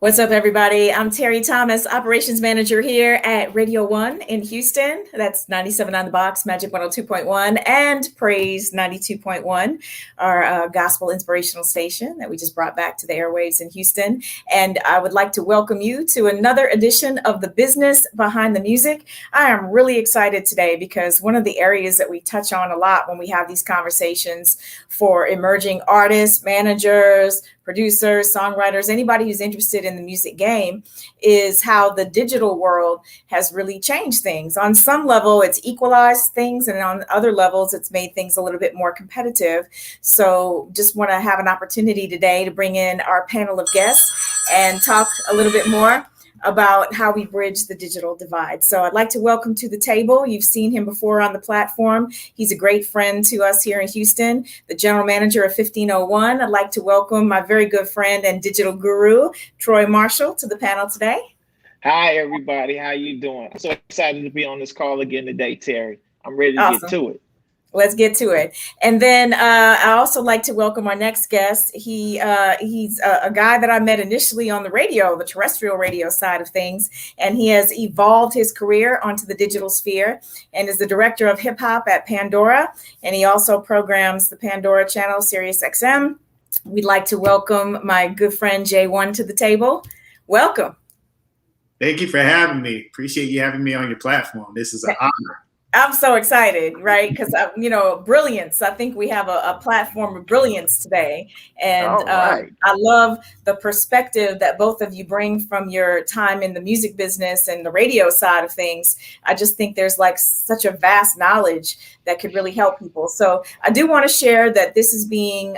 What's up, everybody? I'm Terri Thomas, Operations Manager here at Radio 1 in Houston. That's 97 on the box, Magic 102.1, and Praise 92.1, our gospel inspirational station that we just brought back to the airwaves in Houston. And I would like to welcome you to another edition of The Business Behind the Music. I am really excited today because one of the areas that we touch on a lot when we have these conversations for emerging artists, managers, producers, songwriters, anybody who's interested in the music game, is how the digital world has really changed things. On some level, it's equalized things, and on other levels, it's made things a little bit more competitive. So just want to have an opportunity today to bring in our panel of guests and talk a little bit more about how we bridge the digital divide. So I'd like to welcome to the table. You've seen him before on the platform. He's a great friend to us here in Houston, the general manager of 1501. I'd like to welcome my very good friend and digital guru, Troy Marshall, to the panel today. Hi, everybody. How you doing? I'm so excited to be on this call again today, Terry. I'm ready to get to it. Let's get to it. And then I also like to welcome our next guest. He's a guy that I met initially on the radio, the terrestrial radio side of things, and he has evolved his career onto the digital sphere and is the director of hip hop at Pandora. And he also programs the Pandora channel, Sirius XM. We'd like to welcome my good friend J1 to the table. Welcome. Thank you for having me. Appreciate you having me on your platform. This is an honor. I'm so excited, right? Because, brilliance. I think we have a platform of brilliance today. And I love the perspective that both of you bring from your time in the music business and the radio side of things. I just think there's like such a vast knowledge that could really help people. So I do want to share that this is being,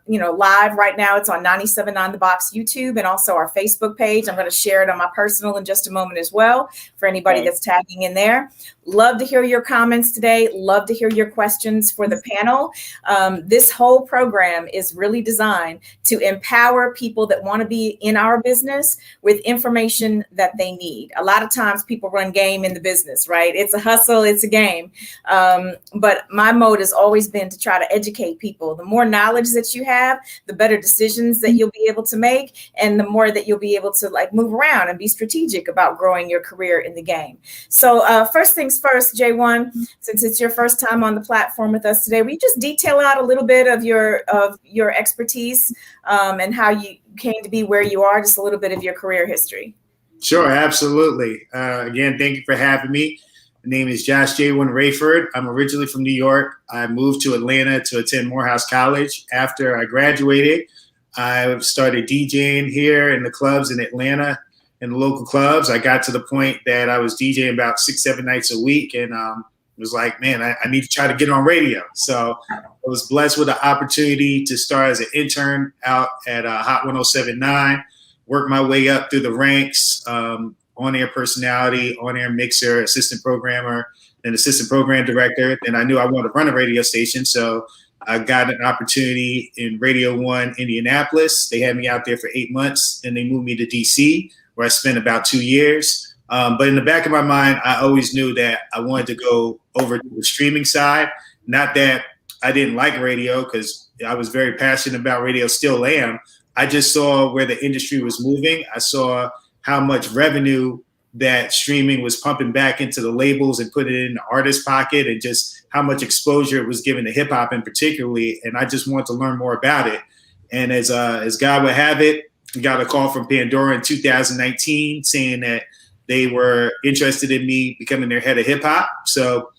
live right now. It's on 97 on the box YouTube and also our Facebook page. I'm going to share it on my personal in just a moment as well for anybody that's tagging in there. Love to hear your comments today. Love to hear your questions for the panel. This whole program is really designed to empower people that want to be in our business with information that they need. A lot of times people run game in the business, right? It's a hustle, it's a game. But my mode has always been to try to educate people. The more knowledge that you have, the better decisions that you'll be able to make, and the more that you'll be able to move around and be strategic about growing your career in the game. So first things first, J1, since it's your first time on the platform with us today, will you just detail out a little bit of your expertise and how you came to be where you are, just a little bit of your career history? Sure, absolutely. Again, thank you for having me. My name is Josh J1 Rayford. I'm originally from New York. I moved to Atlanta to attend Morehouse College. After I graduated, I started DJing here in the clubs in Atlanta, in the local clubs. I got to the point that I was DJing about 6-7 nights a week, and was like, man, I need to try to get on radio. So I was blessed with the opportunity to start as an intern out at Hot 107.9, work my way up through the ranks, on-air personality, on-air mixer, assistant programmer, and assistant program director. And I knew I wanted to run a radio station, so I got an opportunity in Radio 1 Indianapolis. They had me out there for 8 months, and they moved me to DC, where I spent about 2 years. But in the back of my mind, I always knew that I wanted to go over to the streaming side. Not that I didn't like radio, because I was very passionate about radio, still am. I just saw where the industry was moving. I saw how much revenue that streaming was pumping back into the labels and put it in the artist's pocket, and just how much exposure it was given to hip hop in particularly. And I just wanted to learn more about it. And as God would have it, I got a call from Pandora in 2019 saying that they were interested in me becoming their head of hip hop. So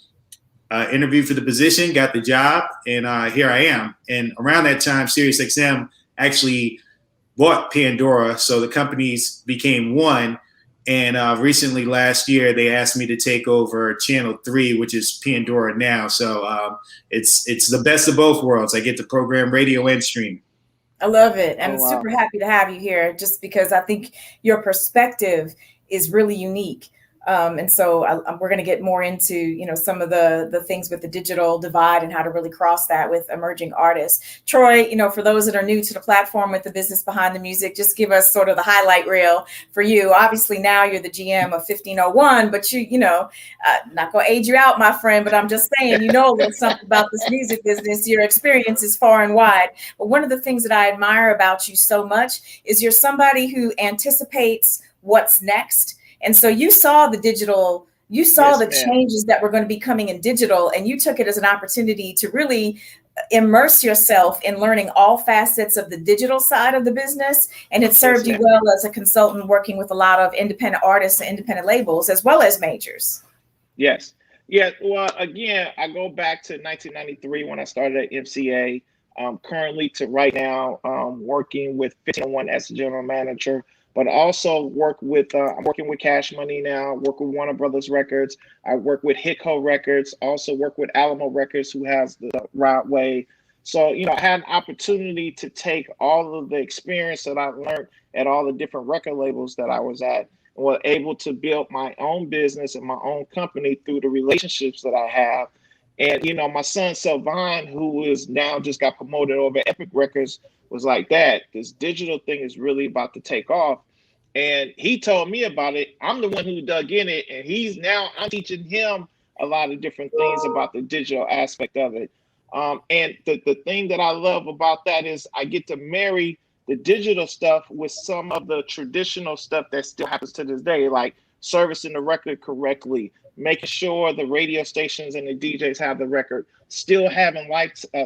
interviewed for the position, got the job, and here I am. And around that time, Sirius XM actually bought Pandora, so the companies became one. And recently, last year, they asked me to take over Channel 3, which is Pandora now. So it's the best of both worlds. I get to program radio and streaming. I love it. I'm super happy to have you here, just because I think your perspective is really unique. And so we're going to get more into, you know, some of the things with the digital divide and how to really cross that with emerging artists. Troy, you know, for those that are new to the platform with the business behind the music, just give us sort of the highlight reel for you. Obviously, now you're the GM of 1501, but you know, not going to age you out, my friend, but I'm just saying, you know, a little something about this music business. Your experience is far and wide. But one of the things that I admire about you so much is you're somebody who anticipates what's next. And so you saw the digital, you saw the changes that were going to be coming in digital, and you took it as an opportunity to really immerse yourself in learning all facets of the digital side of the business. And it served you well as a consultant working with a lot of independent artists and independent labels, as well as majors. Yes. Yeah. Well, again, I go back to 1993 when I started at MCA. Currently to right now, working with 1501 as the general manager. But also work with, I'm working with Cash Money now, work with Warner Brothers Records. I work with Hitco Records, also work with Alamo Records, who has the Right Way. So, you know, I had an opportunity to take all of the experience that I learned at all the different record labels that I was at, and was able to build my own business and my own company through the relationships that I have. And, you know, my son, Sylvan, who is now just got promoted over at Epic Records, was like, Dad, this digital thing is really about to take off. And he told me about it. I'm the one who dug in it. And I'm teaching him a lot of different things about the digital aspect of it. And the thing that I love about that is I get to marry the digital stuff with some of the traditional stuff that still happens to this day, like servicing the record correctly, making sure the radio stations and the DJs have the record, still having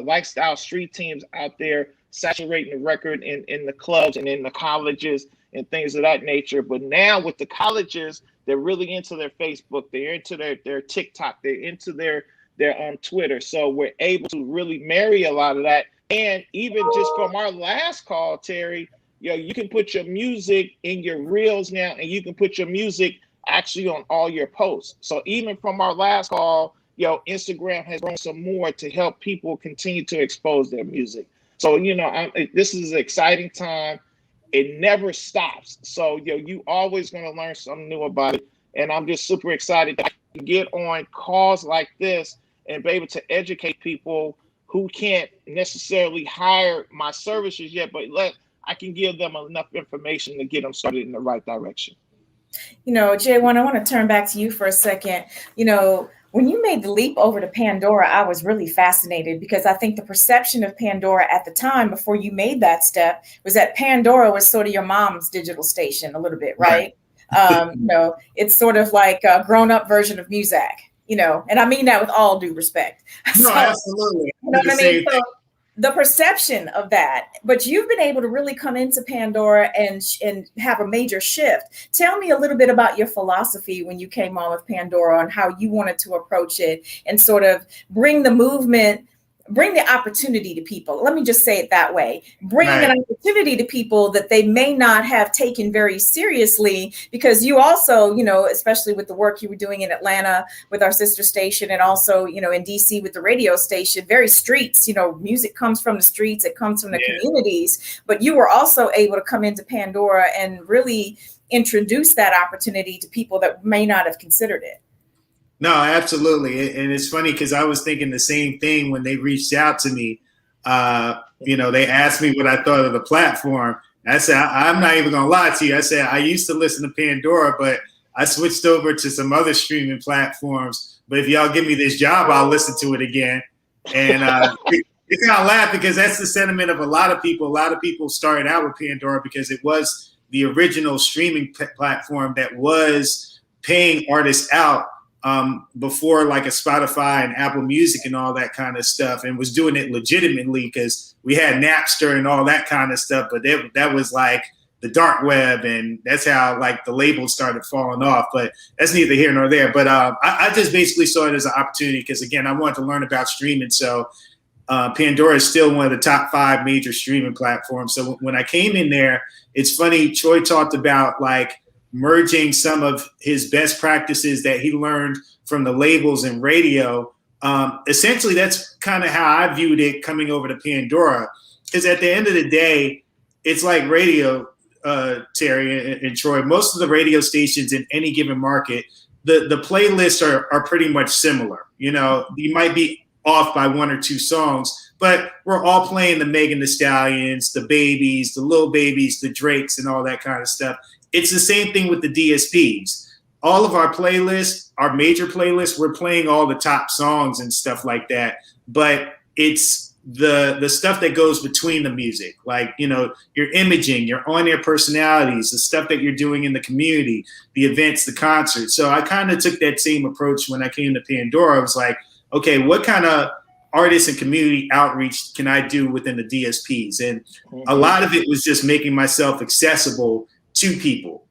lifestyle street teams out there saturating the record in the clubs and in the colleges and things of that nature. But now with the colleges, they're really into their Facebook, they're into their TikTok, they're into their Twitter. So we're able to really marry a lot of that. And even just from our last call, Terry, you know, you can put your music in your reels now, and you can put your music actually on all your posts. So even from our last call, you know, Instagram has grown some more to help people continue to expose their music. So, you know, this is an exciting time. It never stops. So, you know, you always going to learn something new about it. And I'm just super excited that I can get on calls like this and be able to educate people who can't necessarily hire my services yet, but I can give them enough information to get them started in the right direction. You know, J1, I want to turn back to you for a second. You know, when you made the leap over to Pandora, I was really fascinated because I think the perception of Pandora at the time before you made that step was that Pandora was sort of your mom's digital station a little bit, right? You know, it's sort of like a grown-up version of Muzak, you know, and I mean that with all due respect. No, absolutely. You know what I mean? So the perception of that, but you've been able to really come into Pandora and have a major shift. Tell me a little bit about your philosophy when you came on with Pandora and how you wanted to approach it and sort of bring the movement, bring the opportunity to people. Let me just say it that way. Bring an opportunity to people that they may not have taken very seriously, because you also, you know, especially with the work you were doing in Atlanta with our sister station, and also, you know, in DC with the radio station, very streets, you know, music comes from the streets, it comes from the communities, but you were also able to come into Pandora and really introduce that opportunity to people that may not have considered it. No, absolutely. And it's funny because I was thinking the same thing when they reached out to me. You know, they asked me what I thought of the platform. I said, I'm not even going to lie to you. I said, I used to listen to Pandora, but I switched over to some other streaming platforms. But if y'all give me this job, I'll listen to it again. And it's kind of laugh because that's the sentiment of a lot of people. A lot of people started out with Pandora because it was the original streaming platform that was paying artists out before like a Spotify and Apple Music and all that kind of stuff, and was doing it legitimately because we had Napster and all that kind of stuff. But that was like the dark web, and that's how like the labels started falling off. But that's neither here nor there. But I just basically saw it as an opportunity because, again, I wanted to learn about streaming. So Pandora is still one of the top 5 major streaming platforms. So when I came in there, it's funny, Troy talked about like merging some of his best practices that he learned from the labels and radio. Essentially, that's kind of how I viewed it coming over to Pandora, because at the end of the day, it's like radio, Terry and Troy. Most of the radio stations in any given market, the playlists are pretty much similar. You know, you might be off by one or two songs, but we're all playing the Megan Thee Stallions, the Babies, the Lil Babies, the Drakes, and all that kind of stuff. It's the same thing with the DSPs. All of our playlists, our major playlists, we're playing all the top songs and stuff like that. But it's the stuff that goes between the music, like, you know, your imaging, your on-air personalities, the stuff that you're doing in the community, the events, the concerts. So I kind of took that same approach when I came to Pandora. I was like, okay, what kind of artists and community outreach can I do within the DSPs? And a lot of it was just making myself accessible to people,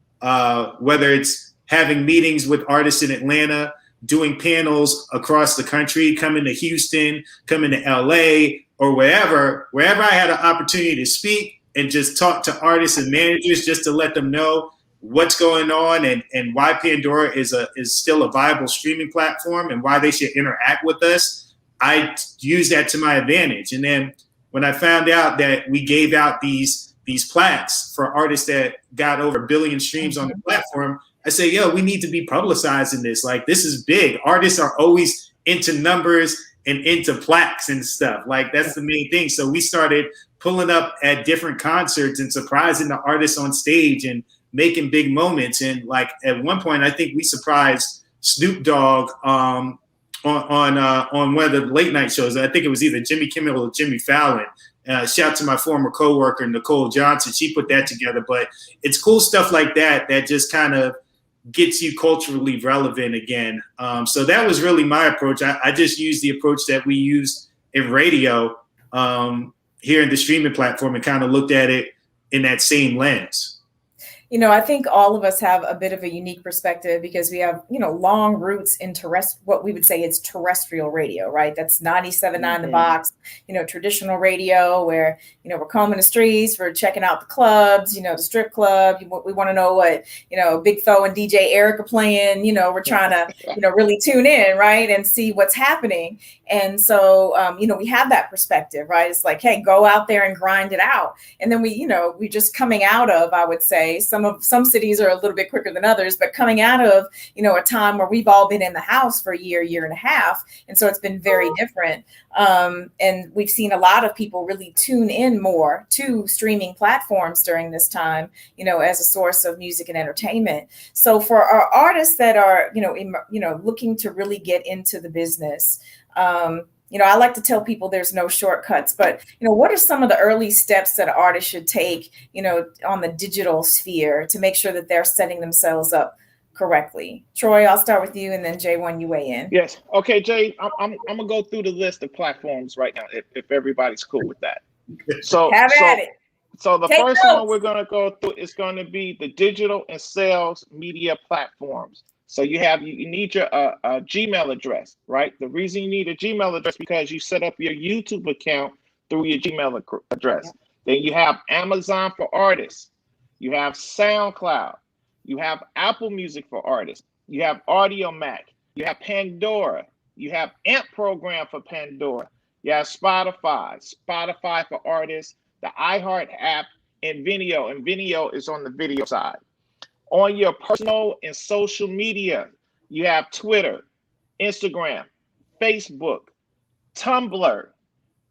whether it's having meetings with artists in Atlanta, doing panels across the country, coming to Houston, coming to LA, or wherever I had an opportunity to speak and just talk to artists and managers just to let them know what's going on and why Pandora is still a viable streaming platform and why they should interact with us. I use that to my advantage. And then when I found out that we gave out these plaques for artists that got over 1 billion streams on the platform, I say, yo, we need to be publicizing this. Like, this is big. Artists are always into numbers and into plaques and stuff. Like, that's the main thing. So we started pulling up at different concerts and surprising the artists on stage and making big moments. And like at one point, I think we surprised Snoop Dogg on one of the late night shows. I think it was either Jimmy Kimmel or Jimmy Fallon. Shout out to my former coworker, Nicole Johnson. She put that together. But it's cool stuff like that that just kind of gets you culturally relevant again. So that was really my approach. I just used the approach that we use in radio here in the streaming platform and kind of looked at it in that same lens. You know, I think all of us have a bit of a unique perspective because we have, you know, long roots in what we would say is terrestrial radio, right? That's 97.9 The Box, you know, traditional radio where, you know, we're combing the streets, we're checking out the clubs, you know, the strip club. We want to know what, you know, Big Tho and DJ Eric are playing. You know, we're trying to, you know, really tune in, right, and see what's happening. And so, you know, we have that perspective, right? It's like, hey, go out there and grind it out. And then we just coming out of, I would say, some cities are a little bit quicker than others, but coming out of, you know, a time where we've all been in the house for a year and a half. And so it's been very different. And we've seen a lot of people really tune in more to streaming platforms during this time, you know, as a source of music and entertainment. So for our artists that are, you know, looking to really get into the business, you know, I like to tell people there's no shortcuts, but, you know, what are some of the early steps that an artist should take, you know, on the digital sphere to make sure that they're setting themselves up correctly? Troy, I'll start with you, and then J1, you weigh in. Yes. Okay, Jay, I'm gonna go through the list of platforms right now, if everybody's cool with that. So have at it. So the first one we're gonna go through is gonna be the digital and sales media platforms. So you need your Gmail address, right? The reason you need a Gmail address because you set up your YouTube account through your Gmail address. Yeah. Then you have Amazon for artists. You have SoundCloud. You have Apple Music for artists. You have Audio Mac. You have Pandora. You have AMP program for Pandora. You have Spotify for artists, the iHeart app, and Vimeo. And Vimeo is on the video side. On your personal and social media, you have Twitter, Instagram, Facebook, Tumblr,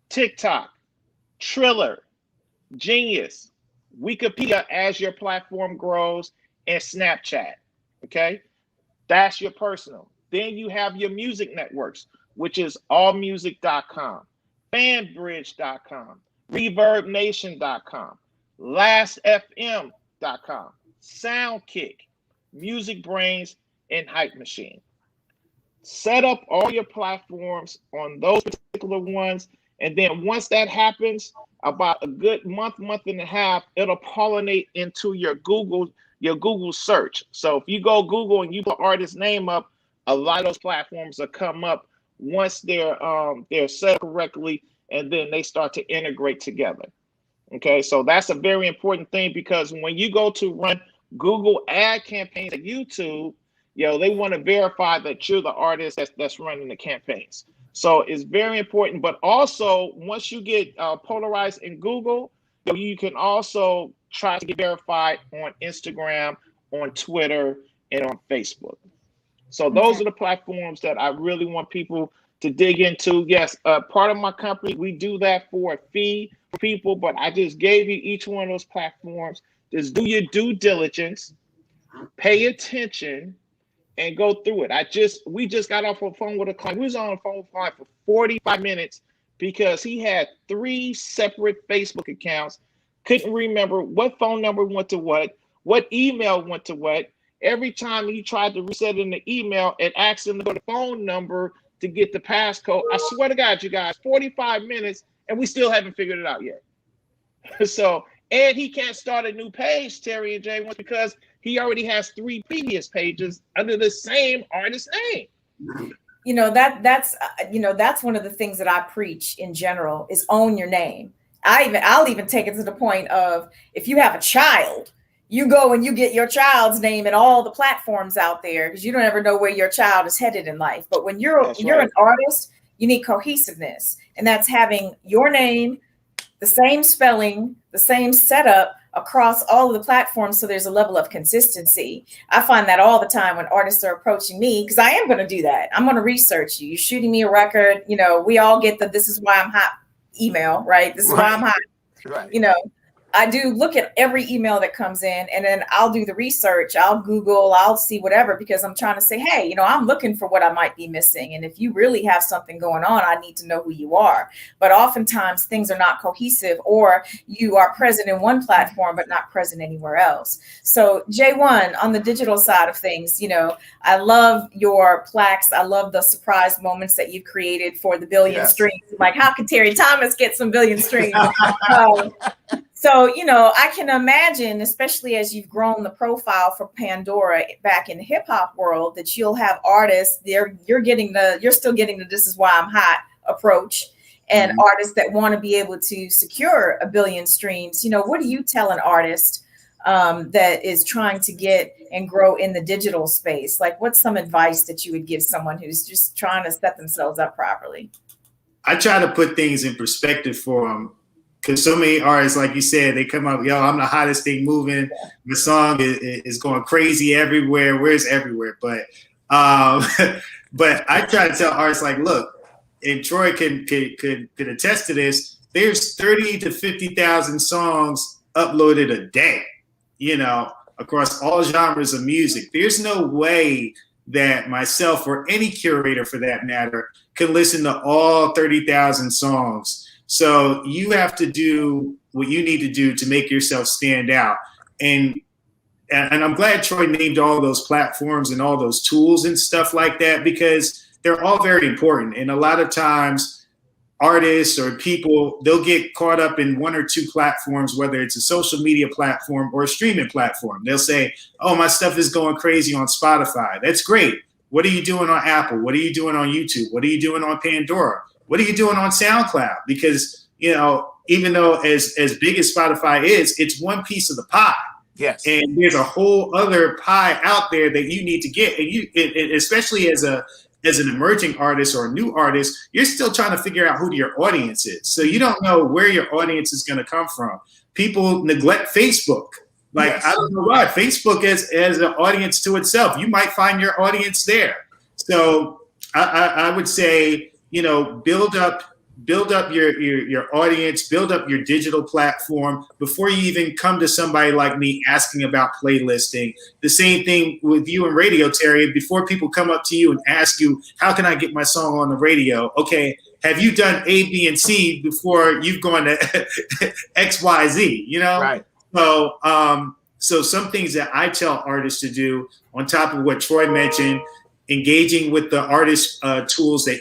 TikTok, Triller, Genius, Wikipedia as your platform grows, and Snapchat. Okay, that's your personal. Then you have your music networks, which is allmusic.com, fanbridge.com, reverbnation.com, lastfm.com, Soundkick, Music Brains, and Hype Machine. Set up all your platforms on those particular ones, and then once that happens, about a good month and a half, it'll pollinate into your Google search. So if you go Google and you put artist name up, a lot of those platforms will come up once they're set correctly, and then they start to integrate together. Okay, so that's a very important thing because when you go to run Google ad campaigns at YouTube, they want to verify that you're the artist that's running the campaigns. So it's very important. But also, once you get polarized in Google, you can also try to get verified on Instagram, on Twitter, and on Facebook. So those are the platforms that I really want people to dig into. Yes, part of my company, we do that for a fee for people, but I just gave you each one of those platforms. Just do your due diligence, pay attention, and go through it. We just got off the phone with a client. We was on the phone with a client for 45 minutes because he had 3 separate Facebook accounts, couldn't remember what phone number went to what email went to what. Every time he tried to reset in the email, it asked him to go to the phone number to get the passcode. I swear to God, you guys, 45 minutes, and we still haven't figured it out yet. So, and he can't start a new page, Terry and Jay, because he already has 3 previous pages under the same artist name. That's one of the things that I preach in general is own your name. I'll even take it to the point of, if you have a child, you go and you get your child's name in all the platforms out there, because you don't ever know where your child is headed in life. But when you're an artist, you need cohesiveness, and that's having your name, the same spelling, the same setup across all of the platforms, so there's a level of consistency. I find that all the time when artists are approaching me, because I am going to do that. I'm going to research you. You're shooting me a record. We all get the "this is why I'm hot" email, right? This is why I'm hot. Right. I do look at every email that comes in, and then I'll do the research. I'll Google, I'll see whatever, because I'm trying to say, hey, I'm looking for what I might be missing. And if you really have something going on, I need to know who you are. But oftentimes things are not cohesive, or you are present in one platform, but not present anywhere else. So J1, on the digital side of things, I love your plaques. I love the surprise moments that you've created for the billion streams. Like, how could Terri Thomas get some billion streams? So, I can imagine, especially as you've grown the profile for Pandora back in the hip hop world, that you'll have artists there. You're still getting the "this is why I'm hot" approach, and artists that want to be able to secure a billion streams. What do you tell an artist that is trying to get and grow in the digital space? Like, what's some advice that you would give someone who's just trying to set themselves up properly? I try to put things in perspective for them. Because so many artists, like you said, they come up, I'm the hottest thing moving. The song is going crazy everywhere. Where's everywhere? But but I try to tell artists, like, look, and Troy can attest to this, there's 30 to 50,000 songs uploaded a day, across all genres of music. There's no way that myself, or any curator for that matter, can listen to all 30,000 songs. So you have to do what you need to do to make yourself stand out. And I'm glad Troy named all those platforms and all those tools and stuff like that, because they're all very important. And a lot of times artists or people, they'll get caught up in 1 or 2 platforms, whether it's a social media platform or a streaming platform. They'll say, oh, my stuff is going crazy on Spotify. That's great. What are you doing on Apple? What are you doing on YouTube? What are you doing on Pandora? What are you doing on SoundCloud? Because, even though as big as Spotify is, it's one piece of the pie. Yes. And there's a whole other pie out there that you need to get. And especially as an emerging artist or a new artist, you're still trying to figure out who your audience is. So you don't know where your audience is going to come from. People neglect Facebook. Like, I don't know why. Facebook is an audience to itself. You might find your audience there. So I would say, build up your audience, build up your digital platform before you even come to somebody like me asking about playlisting. The same thing with you and radio, Terri. Before people come up to you and ask you, how can I get my song on the radio? Okay, have you done A, B, and C before you've gone to X, Y, Z? Right. So some things that I tell artists to do, on top of what Troy mentioned, engaging with the artist tools that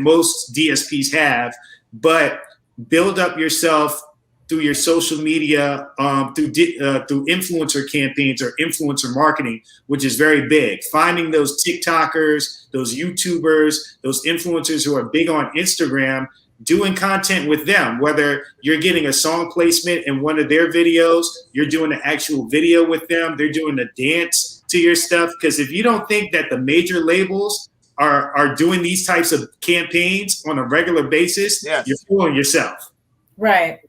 most DSPs have, but build up yourself through your social media, through influencer campaigns or influencer marketing, which is very big. Finding those TikTokers, those YouTubers, those influencers who are big on Instagram, doing content with them, whether you're getting a song placement in one of their videos, you're doing an actual video with them, they're doing a dance to your stuff. Because if you don't think that the major labels are doing these types of campaigns on a regular basis, you're fooling yourself. Right.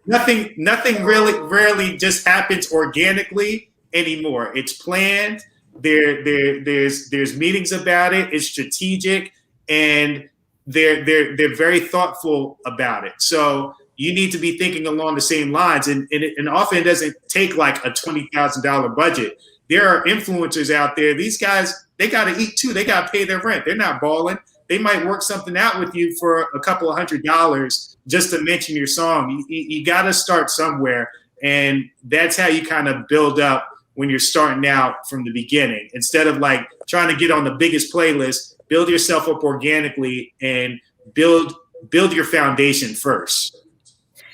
Nothing really rarely just happens organically anymore. It's planned. there's meetings about it. It's strategic, and they're very thoughtful about it. So you need to be thinking along the same lines, and often it doesn't take like a $20,000 budget. There are influencers out there. These guys, they got to eat too. They got to pay their rent. They're not balling. They might work something out with you for a couple of $100 just to mention your song. You got to start somewhere, and that's how you kind of build up when you're starting out from the beginning. Instead of like trying to get on the biggest playlist, build yourself up organically and build your foundation first.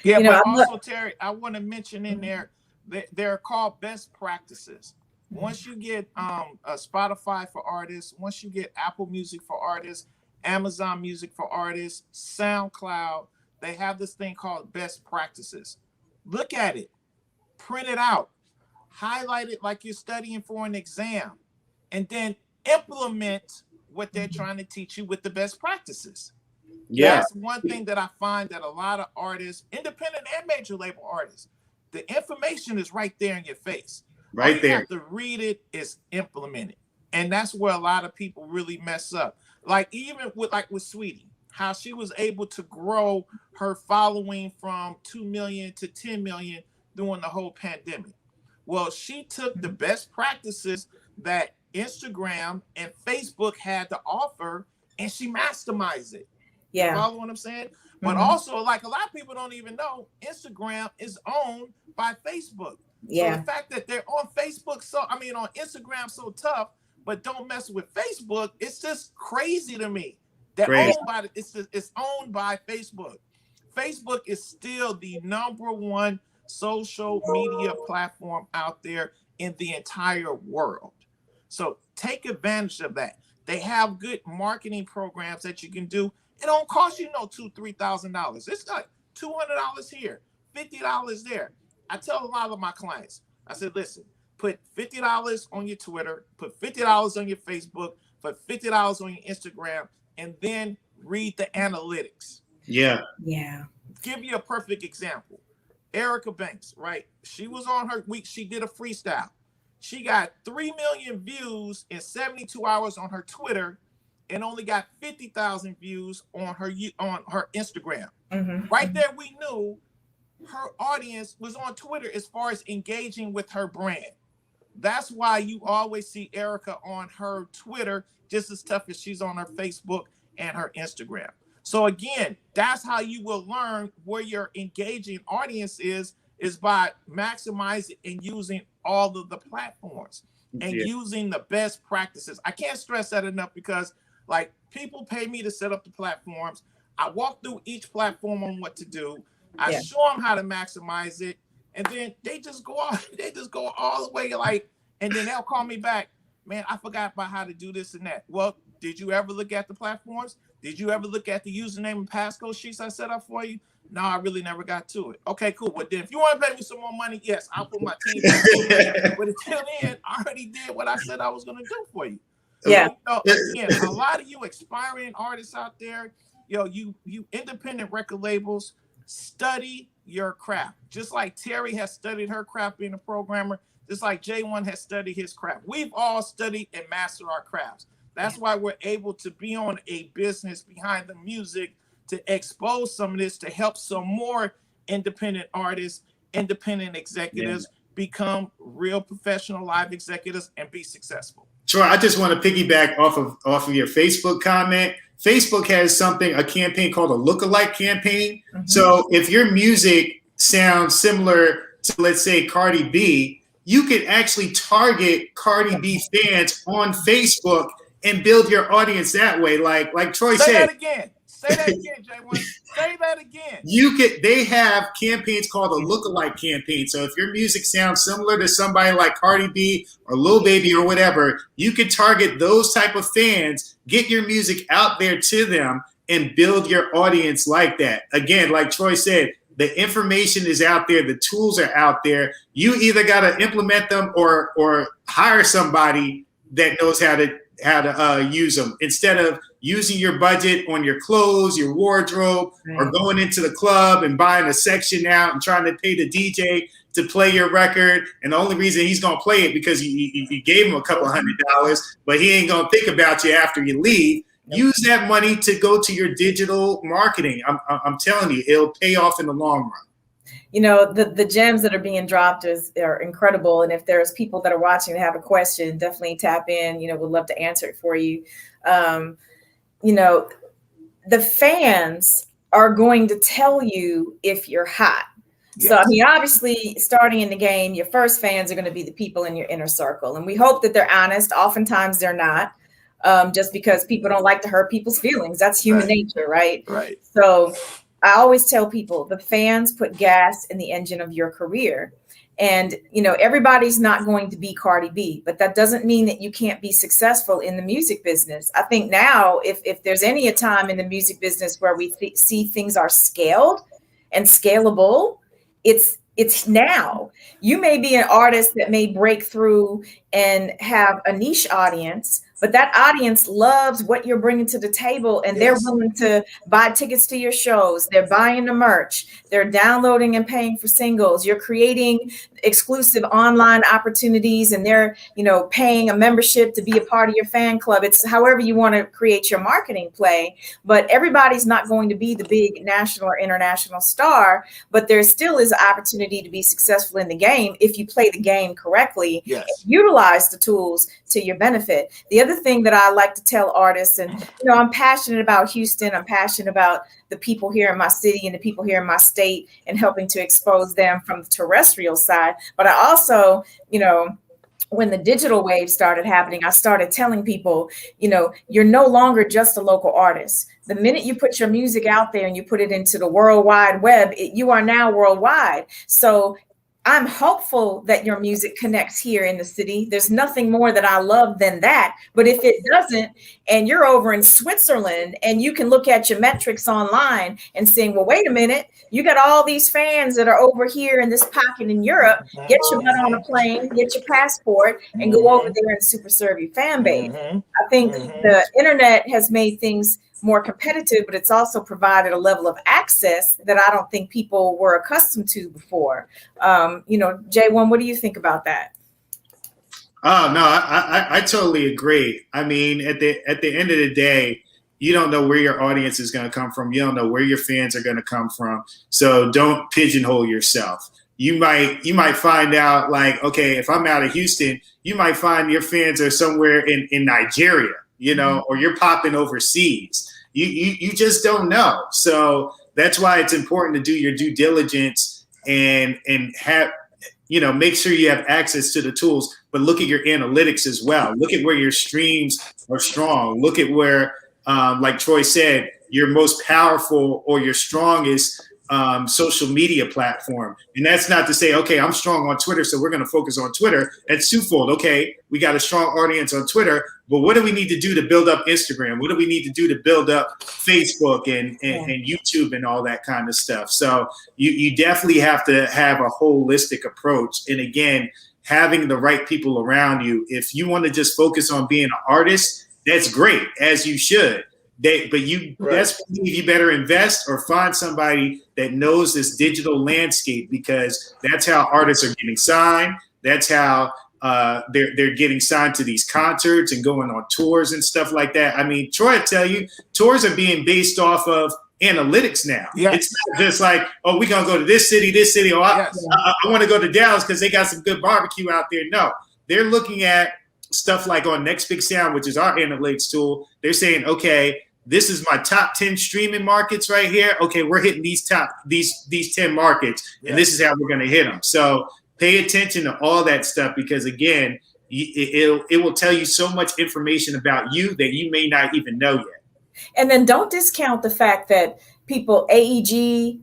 Yeah, but also, Terry, I want to mention in there that they're called best practices. Once you get a Spotify for artists, once you get Apple Music for artists, Amazon Music for artists, SoundCloud, they have this thing called best practices. Look at it, print it out, highlight it like you're studying for an exam, and then implement what they're trying to teach you with the best practices. Yeah. That's one thing that I find that a lot of artists, independent and major label artists, the information is right there in your face. Right there. You have to read it, is implement it. And that's where a lot of people really mess up. Like even with Sweetie, how she was able to grow her following from 2 million to 10 million during the whole pandemic. Well, she took the best practices that Instagram and Facebook had to offer, and she maximized it. Yeah. Follow what I'm saying? But also, like a lot of people don't even know, Instagram is owned by Facebook. Yeah. So the fact that they're on Facebook, on Instagram so tough, but don't mess with Facebook, it's just crazy to me. It's owned by Facebook. Facebook is still the #1 social media platform out there in the entire world. So take advantage of that. They have good marketing programs that you can do. It don't cost you no $2,000-$3,000. It's like $200 here, $50 there. I tell a lot of my clients, I said, listen, put $50 on your Twitter, put $50 on your Facebook, put $50 on your Instagram, and then read the analytics. Yeah. Yeah. Give you a perfect example. Erica Banks, right? She was on her week. She did a freestyle. She got 3 million views in 72 hours on her Twitter and only got 50,000 views on her Instagram. Mm-hmm. Right there, we knew her audience was on Twitter as far as engaging with her brand. That's why you always see Erica on her Twitter just as tough as she's on her Facebook and her Instagram. So again, that's how you will learn where your engaging audience is by maximizing and using all of the platforms and using the best practices. I can't stress that enough because like people pay me to set up the platforms. I walk through each platform on what to do. I show them how to maximize it, and then they just go all the way and then they'll call me back, man, I forgot about how to do this and that. Well, did you ever look at the platforms? Did you ever look at the username and passcode sheets I set up for you? No, I really never got to it. Okay, cool. But then if you want to pay me some more money, yes, I'll put my team back. But until then, I already did what I said I was going to do for you. Yeah. So, again, a lot of you aspiring artists out there, you independent record labels, study your craft. Just like Terry has studied her craft being a programmer, just like J1 has studied his craft. We've all studied and mastered our crafts. That's why we're able to be on a business behind the music to expose some of this, to help some more independent artists, independent executives become real professional live executives and be successful. Sure. I just want to piggyback off of your Facebook comment. Facebook has a campaign called a lookalike campaign. Mm-hmm. So if your music sounds similar to, let's say, Cardi B, you can actually target Cardi B fans on Facebook and build your audience that way. Like Troy said. Say that again. Say that again, J1. Say that again. They have campaigns called a lookalike campaign. So if your music sounds similar to somebody like Cardi B or Lil Baby or whatever, you can target those type of fans, get your music out there to them, and build your audience like that. Again, like Troy said, the information is out there, the tools are out there. You either got to implement them or hire somebody that knows how to use them instead of using your budget on your clothes, your wardrobe, or going into the club and buying a section out and trying to pay the DJ to play your record. And the only reason he's going to play it because you gave him a couple $100, but he ain't going to think about you after you leave. Use that money to go to your digital marketing. I'm telling you, it'll pay off in the long run. You know, the gems that are being dropped are incredible. And if there's people that are watching that have a question, definitely tap in. You know, we'd love to answer it for you. You know, the fans are going to tell you if you're hot. Yes. So, I mean, obviously, starting in the game, your first fans are going to be the people in your inner circle. And we hope that they're honest. Oftentimes, they're not, just because people don't like to hurt people's feelings. That's human nature, right? Right. So I always tell people the fans put gas in the engine of your career. And, you know, everybody's not going to be Cardi B, but that doesn't mean that you can't be successful in the music business. I think now, if there's any a time in the music business where we see things are scaled and scalable, it's now. You may be an artist that may break through and have a niche audience, but that audience loves what you're bringing to the table, and they're willing to buy tickets to your shows. They're buying the merch. They're downloading and paying for singles. You're creating exclusive online opportunities, and they're, you know, paying a membership to be a part of your fan club. It's however you want to create your marketing play, but everybody's not going to be the big national or international star, but there still is an opportunity to be successful in the game if you play the game correctly, and utilize the tools to your benefit. The other thing that I like to tell artists, and, you know, I'm passionate about Houston. I'm passionate about the people here in my city and the people here in my state and helping to expose them from the terrestrial side. But I also, you know, when the digital wave started happening, I started telling people, you know, you're no longer just a local artist. The minute you put your music out there and you put it into the World Wide Web, you are now worldwide. So I'm hopeful that your music connects here in the city. There's nothing more that I love than that. But if it doesn't, and you're over in Switzerland and you can look at your metrics online and saying, well, wait a minute, you got all these fans that are over here in this pocket in Europe. Get your butt on a plane, get your passport, and go over there and super serve your fan base. I think the internet has made things more competitive, but it's also provided a level of access that I don't think people were accustomed to before. You know, J1, what do you think about that? Oh, no, I totally agree. I mean, at the end of the day, you don't know where your audience is going to come from. You don't know where your fans are going to come from. So don't pigeonhole yourself. You might find out, like, okay, if I'm out of Houston, you might find your fans are somewhere in Nigeria, you know, or you're popping overseas. You just don't know. So that's why it's important to do your due diligence and have, you know, make sure you have access to the tools, but look at your analytics as well. Look at where your streams are strong. Look at where, like Troy said, your most powerful or your strongest social media platform. And that's not to say, okay, I'm strong on Twitter, so we're going to focus on Twitter. That's twofold. Okay, we got a strong audience on Twitter, but what do we need to do to build up Instagram? What do we need to do to build up Facebook and YouTube and all that kind of stuff? So you definitely have to have a holistic approach. And again, having the right people around you. If you want to just focus on being an artist, that's great, as you should. That's you better invest or find somebody that knows this digital landscape, because that's how artists are getting signed. That's how they're getting signed to these concerts and going on tours and stuff like that. I mean, Troy, I tell you, tours are being based off of analytics now. It's not just like, oh, we're gonna go to this city, or I want to go to Dallas because they got some good barbecue out there. No, they're looking at stuff like on Next Big Sound, which is our analytics tool. They're saying, okay, this is my top 10 streaming markets right here. Okay, we're hitting these 10 markets, and this is how we're going to hit them. So pay attention to all that stuff, because again, it will tell you so much information about you that you may not even know yet. And then don't discount the fact that people, AEG,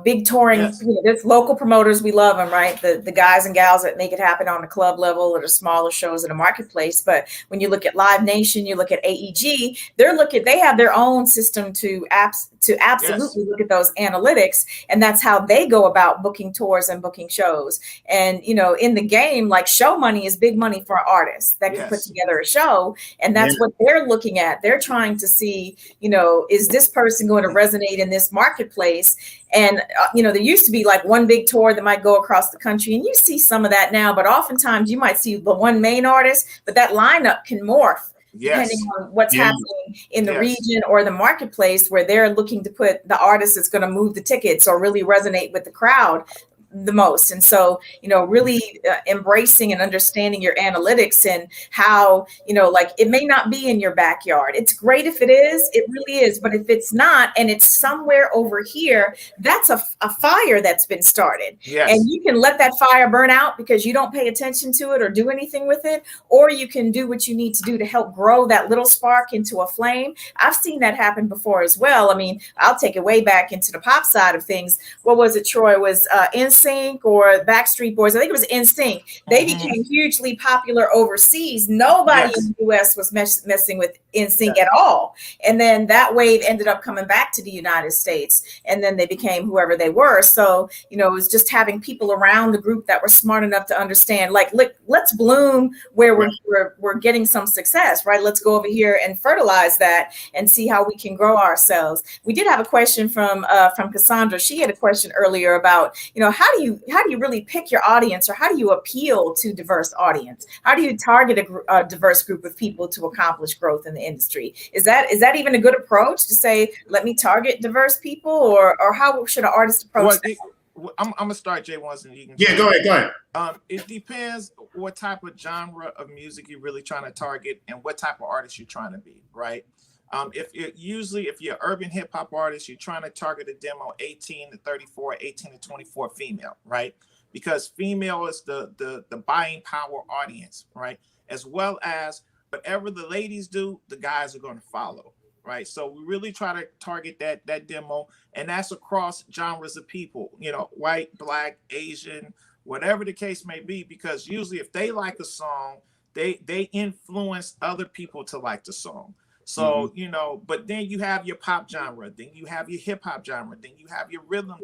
big touring, Yes. there's local promoters, we love them, right? The guys and gals that make it happen on the club level or the smaller shows in the marketplace. But when you look at Live Nation, you look at AEG, they have their own system to absolutely look at those analytics, and that's how they go about booking tours and booking shows. And in the game, like, show money is big money for artists that can put together a show, and that's what they're looking at. They're trying to see, is this person going to resonate in this marketplace? And there used to be like one big tour that might go across the country, and you see some of that now, but oftentimes you might see the one main artist, but that lineup can morph depending on what's happening in the region or the marketplace, where they're looking to put the artist that's going to move the tickets or really resonate with the crowd the most. And so, really embracing and understanding your analytics and how, like, it may not be in your backyard. It's great if it is, it really is. But if it's not, and it's somewhere over here, that's a fire that's been started. Yes. And you can let that fire burn out because you don't pay attention to it or do anything with it, or you can do what you need to do to help grow that little spark into a flame. I've seen that happen before as well. I mean, I'll take it way back into the pop side of things. What was it, Troy? Was NSYNC or Backstreet Boys? I think it was NSYNC. They became hugely popular overseas. Nobody in the US was messing with NSYNC at all. And then that wave ended up coming back to the United States, and then they became whoever they were. So, it was just having people around the group that were smart enough to understand, like, let's bloom where we're getting some success, right? Let's go over here and fertilize that and see how we can grow ourselves. We did have a question from Cassandra. She had a question earlier about, how do you really pick your audience, or how do you appeal to diverse audience? How do you target a diverse group of people to accomplish growth in the industry? Is that even a good approach to say, let me target diverse people, or how should an artist approach that? I'm gonna start, Jay, once, and you can. Yeah, go ahead. It depends what type of genre of music you're really trying to target and what type of artist you're trying to be, right? If you're urban hip hop artist, you're trying to target a demo 18 to 34, 18 to 24 female, right? Because female is the buying power audience, right? As well as whatever the ladies do, the guys are going to follow, right? So we really try to target that demo, and that's across genres of people, white, black, Asian, whatever the case may be, because usually if they like a song, they influence other people to like the song. So, but then you have your pop genre, then you have your hip hop genre, then you have your rhythm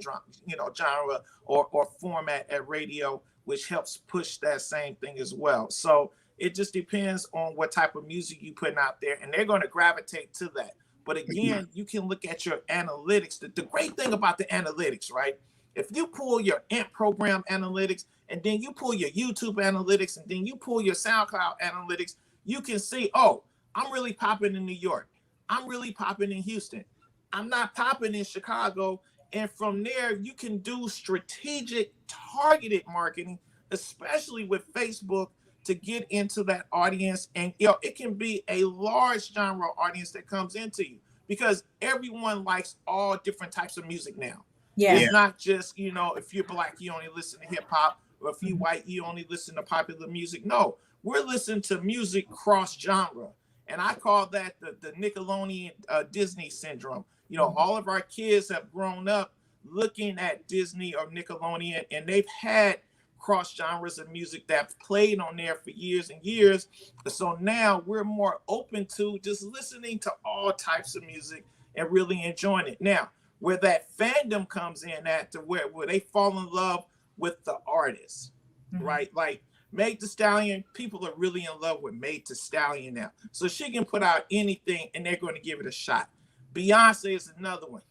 genre or format at radio, which helps push that same thing as well. So it just depends on what type of music you putting out there, and they're going to gravitate to that. But again, you can look at your analytics. The great thing about the analytics, right? If you pull your AMP program analytics, and then you pull your YouTube analytics, and then you pull your SoundCloud analytics, you can see, oh, I'm really popping in New York. I'm really popping in Houston. I'm not popping in Chicago. And from there, you can do strategic, targeted marketing, especially with Facebook, to get into that audience. And it can be a large genre audience that comes into you, because everyone likes all different types of music now. Yeah. It's not just, if you're black, you only listen to hip hop, or if you're white, you only listen to popular music. No, we're listening to music cross genre. And I call that the Nickelodeon Disney syndrome. All of our kids have grown up looking at Disney or Nickelodeon, and they've had cross genres of music that's played on there for years and years. So now we're more open to just listening to all types of music and really enjoying it. Now, where that fandom comes in at, to where they fall in love with the artist, right? Like Meg Thee Stallion, people are really in love with Meg Thee Stallion now. So she can put out anything and they're going to give it a shot. Beyonce is another one.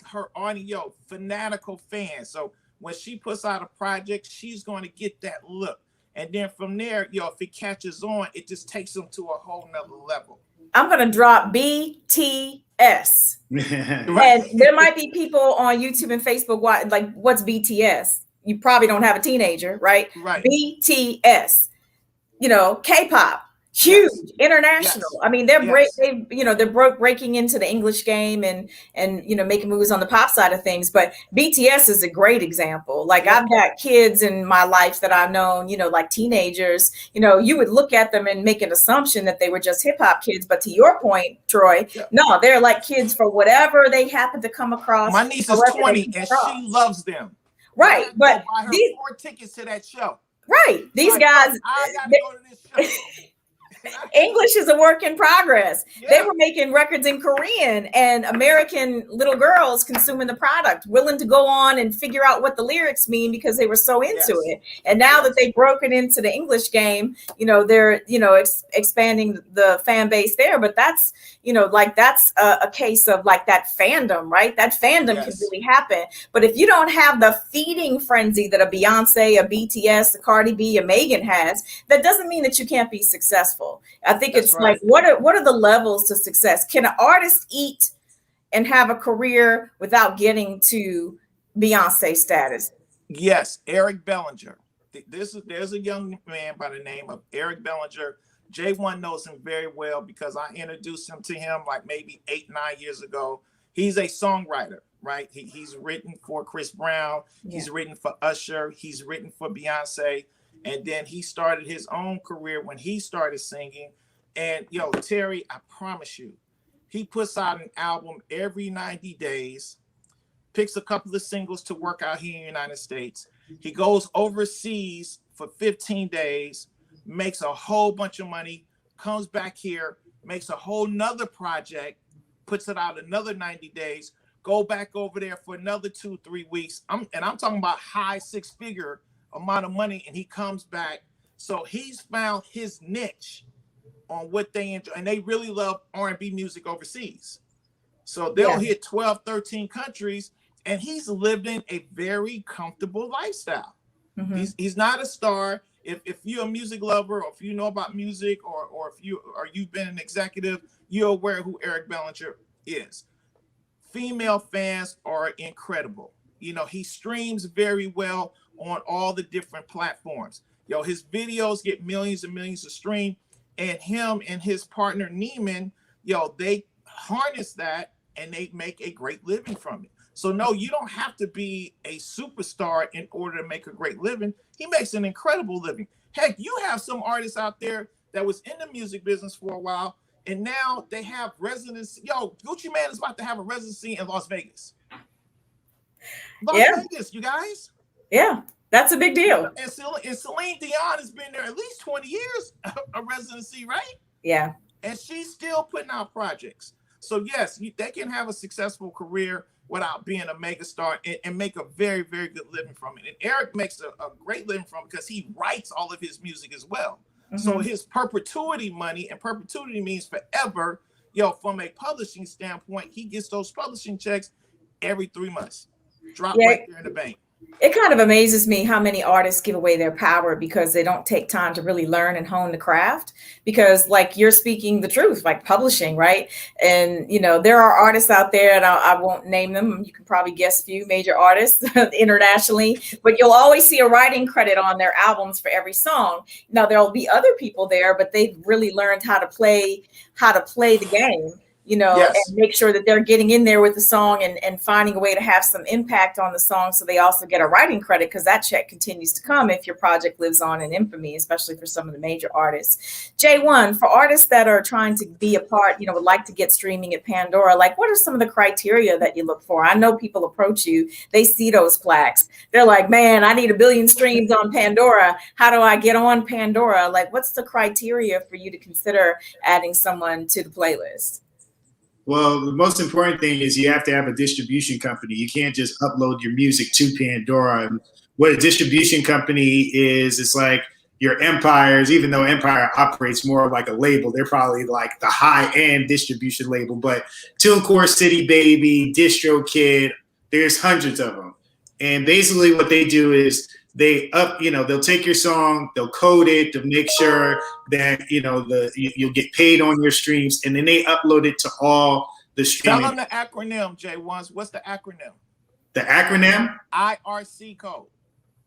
Her audience, fanatical fans. So when she puts out a project, she's going to get that look. And then from there, if it catches on, it just takes them to a whole nother level. I'm going to drop BTS. And there might be people on YouTube and Facebook, what's BTS? You probably don't have a teenager, right? Right. BTS, K-pop. huge international. Yes. I mean, they're breaking into the English game and making moves on the pop side of things. But BTS is a great example. Like I've got kids in my life that I've known, like teenagers. You would look at them and make an assumption that they were just hip hop kids. But to your point, Troy, no, they're like kids for whatever they happen to come across. My niece is 20 and she loves them. Right, but buy her 4 tickets to that show. Right, these guys. I gotta go to this show. English is a work in progress. They were making records in Korean and American little girls consuming the product, willing to go on and figure out what the lyrics mean because they were so into it. And now that they've broken into the English game, they're, expanding the fan base there. But that's, that's a case of like that fandom, right? That fandom can really happen. But if you don't have the feeding frenzy that a Beyonce, a BTS, a Cardi B, a Megan has, that doesn't mean that you can't be successful. I think it's like, what are the levels to success? Can an artist eat and have a career without getting to Beyonce status? Yes, Eric Bellinger. There's a young man by the name of Eric Bellinger. J1 knows him very well because I introduced him to him like maybe 8-9 years ago. He's a songwriter, right? He's written for Chris Brown. He's written for Usher. He's written for Beyonce. And then he started his own career when he started singing. And Terry, I promise you, he puts out an album every 90 days, picks a couple of singles to work out here in the United States. He goes overseas for 15 days, makes a whole bunch of money, comes back here, makes a whole nother project, puts it out another 90 days, go back over there for another 2-3 weeks. I'm talking about high 6-figure amount of money, and he comes back. So he's found his niche on what they enjoy, and they really love R&B music overseas. So they'll hit 12, 13 countries, and he's lived in a very comfortable lifestyle. Mm-hmm. He's not a star. If you're a music lover, or if you know about music, or if you've been an executive, you're aware who Eric Bellinger is. Female fans are incredible. He streams very well on all the different platforms. His videos get millions and millions of streams, and him and his partner Neiman, they harness that and they make a great living from it. So no, you don't have to be a superstar in order to make a great living. He makes an incredible living. Heck, you have some artists out there that was in the music business for a while, and now they have residency. Gucci Mane is about to have a residency in Las Vegas. Las Vegas, you guys. Yeah, that's a big deal. And Celine Dion has been there at least 20 years, a residency, right? Yeah. And she's still putting out projects. So yes, they can have a successful career without being a megastar and make a very, very good living from it. And Eric makes a great living from it because he writes all of his music as well. Mm-hmm. So his perpetuity money, and perpetuity means forever, from a publishing standpoint, he gets those publishing checks every 3 months. Drop right there in the bank. It kind of amazes me how many artists give away their power because they don't take time to really learn and hone the craft. Because like you're speaking the truth, like publishing, right? And, there are artists out there, and I won't name them. You can probably guess a few major artists internationally, but you'll always see a writing credit on their albums for every song. Now, there'll be other people there, but they've really learned how to play the game. And make sure that they're getting in there with the song and finding a way to have some impact on the song. So they also get a writing credit because that check continues to come if your project lives on in infamy, especially for some of the major artists. J1, for artists that are trying to be a part, would like to get streaming at Pandora, like what are some of the criteria that you look for? I know people approach you, they see those plaques. They're like, man, I need 1 billion streams on Pandora. How do I get on Pandora? Like, what's the criteria for you to consider adding someone to the playlist? Well, the most important thing is you have to have a distribution company. You can't just upload your music to Pandora. And what a distribution company is, it's like your Empires, even though Empire operates more like a label, they're probably like the high-end distribution label. But TuneCore, City Baby, DistroKid, there's hundreds of them. And basically what they do is they'll take your song, they'll code it to make sure that, you'll get paid on your streams, and then they upload it to all the streaming. Tell them the acronym, J1. What's the acronym? The acronym? IRC code.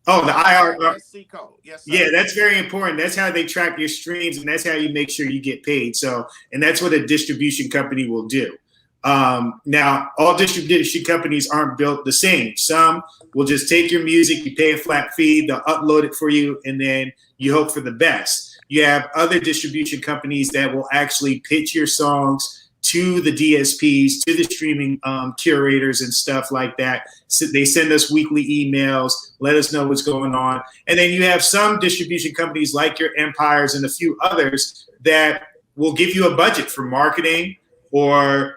Oh, the IRC code. Yes, sir. Yeah, that's very important. That's how they track your streams, and that's how you make sure you get paid. So, and that's what a distribution company will do. Now, all distribution companies aren't built the same. Some will just take your music, you pay a flat fee, they'll upload it for you, and then you hope for the best. You have other distribution companies that will actually pitch your songs to the DSPs, to the streaming curators and stuff like that. So they send us weekly emails, let us know what's going on. And then you have some distribution companies like your Empires and a few others that will give you a budget for marketing or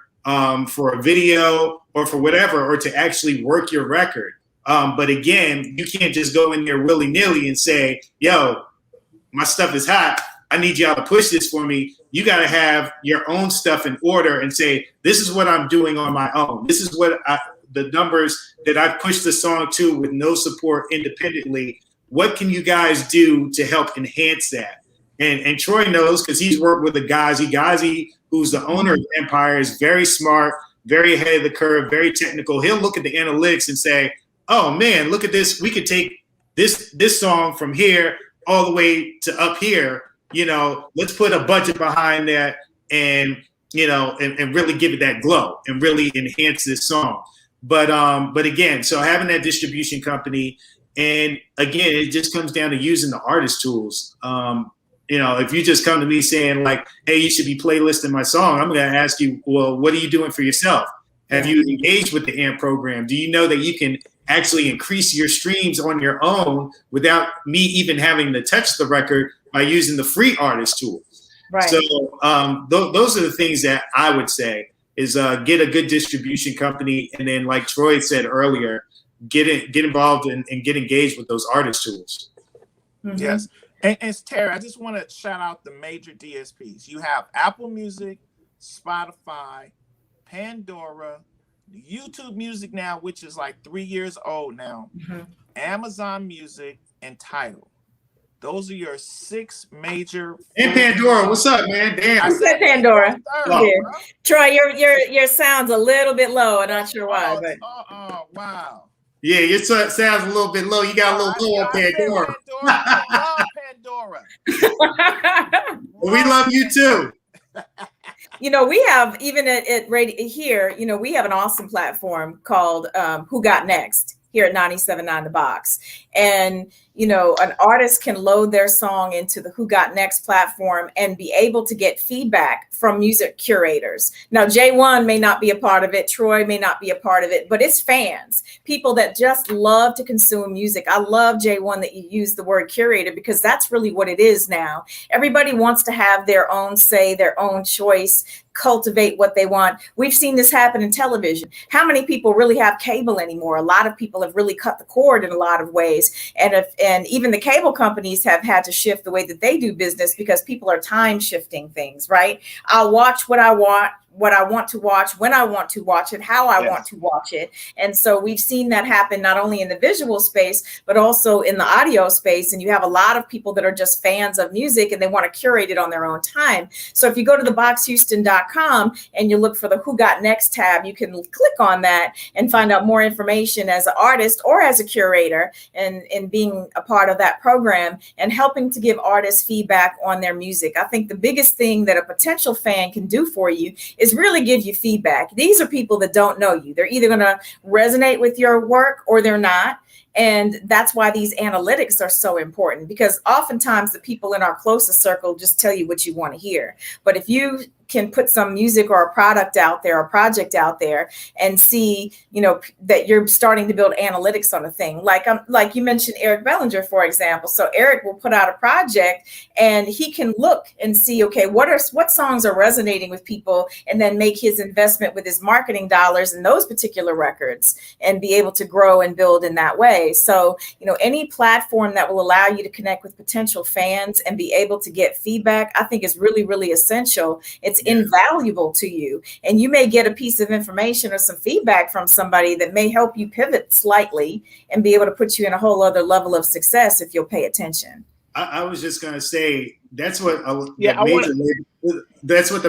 for a video or for whatever, or to actually work your record. But again, you can't just go in there willy-nilly and say, yo, my stuff is hot, I need y'all to push this for me. You got to have your own stuff in order and say, this is what I'm doing on my own. This is what the numbers that I've pushed the song to with no support independently. What can you guys do to help enhance that? And Troy knows, because he's worked with the Gazi, who's the owner of Empire, is very smart, very ahead of the curve, very technical. He'll look at the analytics and say, oh man, look at this. We could take this song from here all the way to up here. You know, let's put a budget behind that and, you know, and really give it that glow and really enhance this song. But again, so having that distribution company, and again, it just comes down to using the artist tools. You know, if you just come to me saying like, hey, you should be playlisting my song, I'm going to ask you, well, what are you doing for yourself? Have you engaged with the AMP program? Do you know that you can actually increase your streams on your own without me even having to touch the record by using the free artist tool? Right. So those are the things that I would say is get a good distribution company. And then like Troy said earlier, get involved and get engaged with those artist tools. Mm-hmm. Yes. And Terri, I just want to shout out the major DSPs. You have Apple Music, Spotify, Pandora, YouTube Music now, which is like 3 years old now, Amazon Music, and Tidal. Those are your 6 major. And Pandora, what's up, man? Damn. I said Pandora. Yeah. Troy, your sound's a little bit low. I'm not sure why. But wow. Yeah, your sounds a little bit low. You got a little low on Pandora. I love Pandora. We love you too. You know, we have, even at radio here, you know, we have an awesome platform called Who Got Next here at 97.9 The Box. And, you know, an artist can load their song into the Who Got Next platform and be able to get feedback from music curators. Now, J1 may not be a part of it. Troy may not be a part of it, but it's fans, people that just love to consume music. I love, J1, that you use the word curator, because that's really what it is now. Everybody wants to have their own say, their own choice, cultivate what they want. We've seen this happen in television. How many people really have cable anymore? A lot of people have really cut the cord in a lot of ways. And even the cable companies have had to shift the way that they do business, because people are time shifting things, right? I'll watch what I want to watch, when I want to watch it, how I want to watch it. And so we've seen that happen not only in the visual space, but also in the audio space. And you have a lot of people that are just fans of music and they want to curate it on their own time. So if you go to theboxhouston.com and you look for the Who Got Next tab, you can click on that and find out more information as an artist or as a curator, and being a part of that program and helping to give artists feedback on their music. I think the biggest thing that a potential fan can do for you is really give you feedback. These are people that don't know you. They're either going to resonate with your work or they're not. And that's why these analytics are so important, because oftentimes the people in our closest circle just tell you what you want to hear. But if you can put some music or a product out there, a project out there, and see, you know, that you're starting to build analytics on a thing. Like you mentioned Eric Bellinger, for example. So Eric will put out a project and he can look and see, okay, what songs are resonating with people, and then make his investment with his marketing dollars in those particular records and be able to grow and build in that way. So, you know, any platform that will allow you to connect with potential fans and be able to get feedback, I think is really, really essential. It's invaluable to you, and you may get a piece of information or some feedback from somebody that may help you pivot slightly and be able to put you in a whole other level of success if you'll pay attention. I was just going to say that's what the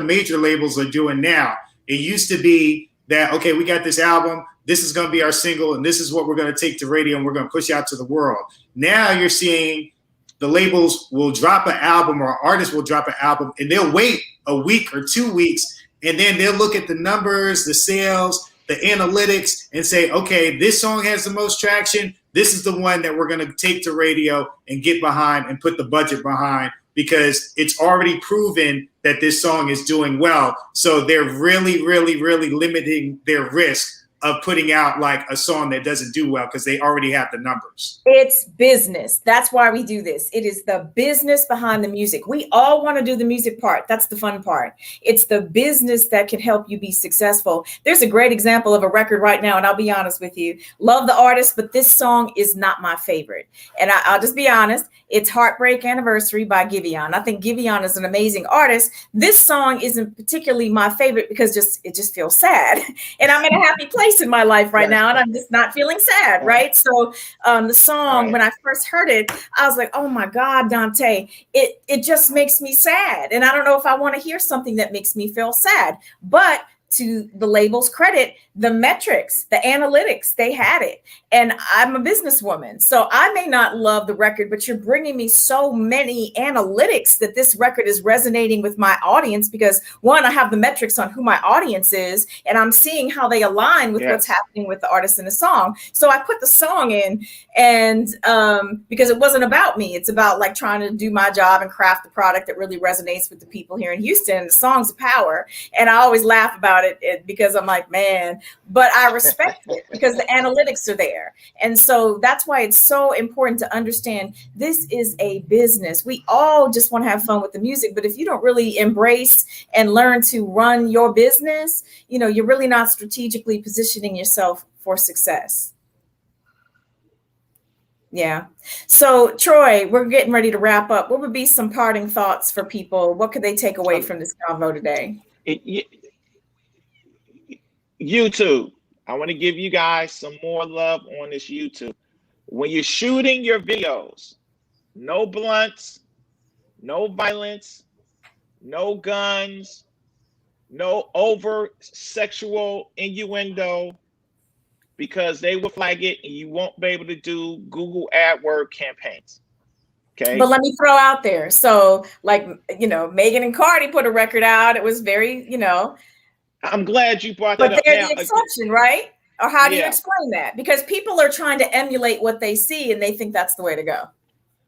major labels are doing now. It used to be that, okay, we got this album, this is going to be our single, and this is what we're going to take to radio, and we're going to push out to the world. Now you're seeing the labels will drop an album, or artists will drop an album, and they'll wait a week or 2 weeks, and then they'll look at the numbers, the sales, the analytics, and say, okay, this song has the most traction. This is the one that we're going to take to radio and get behind and put the budget behind, because it's already proven that this song is doing well. So they're really, really, really limiting their risk of putting out like a song that doesn't do well, because they already have the numbers. It's business. That's why we do this. It is the business behind the music. We all want to do the music part. That's the fun part. It's the business that can help you be successful. There's a great example of a record right now, and I'll be honest with you. Love the artist, but this song is not my favorite. And I'll just be honest. It's Heartbreak Anniversary by Giveon. I think Giveon is an amazing artist. This song isn't particularly my favorite because it just feels sad. And I'm in a happy place in my life right now, and I'm just not feeling sad, right? So the song, when I first heard it, I was like, oh my God, Dante, it just makes me sad. And I don't know if I want to hear something that makes me feel sad. But to the label's credit, the metrics, the analytics, they had it. And I'm a businesswoman, so I may not love the record, but you're bringing me so many analytics that this record is resonating with my audience, because one, I have the metrics on who my audience is, and I'm seeing how they align with what's happening with the artist in the song. So I put the song in, and because it wasn't about me, it's about like trying to do my job and craft the product that really resonates with the people here in Houston. And the song's power. And I always laugh about it because I'm like, man, but I respect it because the analytics are there. And so that's why it's so important to understand this is a business. We all just want to have fun with the music, but if you don't really embrace and learn to run your business, you're really not strategically positioning yourself for success. Yeah. So Troy, we're getting ready to wrap up. What would be some parting thoughts for people? What could they take away from this convo today? YouTube. I want to give you guys some more love on this YouTube. When you're shooting your videos, no blunts, no violence, no guns, no over sexual innuendo, because they will flag it and you won't be able to do Google AdWords campaigns. Okay. But let me throw out there. So like, Megan and Cardi put a record out. It was very, I'm glad you brought that up. But they're the exception, right? Or how do you explain that? Because people are trying to emulate what they see and they think that's the way to go.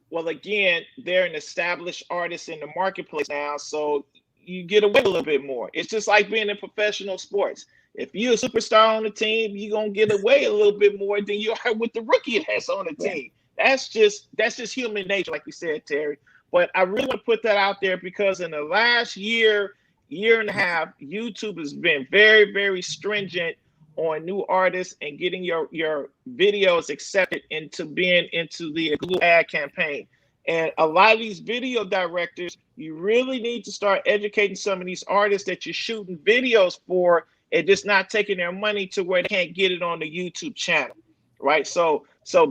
Well, again, they're an established artist in the marketplace now, so you get away a little bit more. It's just like being in professional sports. If you're a superstar on the team, you're going to get away a little bit more than you are with the rookie that's on the team. That's just human nature, like you said, Terry. But I really want to put that out there because in the last year and a half, YouTube has been very, very stringent on new artists and getting your videos accepted into being into the Google ad campaign. And a lot of these video directors, you really need to start educating some of these artists that you're shooting videos for and just not taking their money to where they can't get it on the YouTube channel, right? So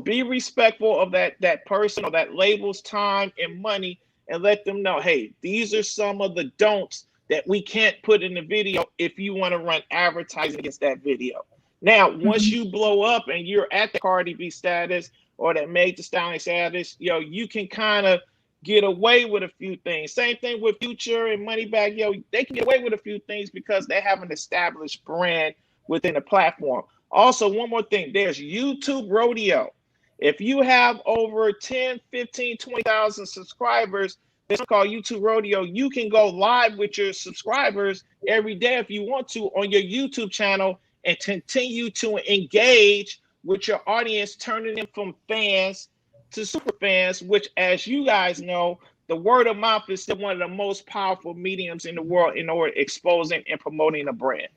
be respectful of that person or that label's time and money and let them know, hey, these are some of the don'ts that we can't put in the video if you want to run advertising against that video. Now, once you blow up and you're at the Cardi B status or that Meg Thee Stallion status, you can kind of get away with a few things. Same thing with Future and Moneybagg. They can get away with a few things because they have an established brand within the platform. Also, one more thing, there's YouTube Rodeo. If you have over 10, 15, 20,000 subscribers, it's called YouTube Rodeo. You can go live with your subscribers every day if you want to on your YouTube channel and continue to engage with your audience, turning them from fans to super fans, which, as you guys know, the word of mouth is still one of the most powerful mediums in the world in order exposing and promoting a brand.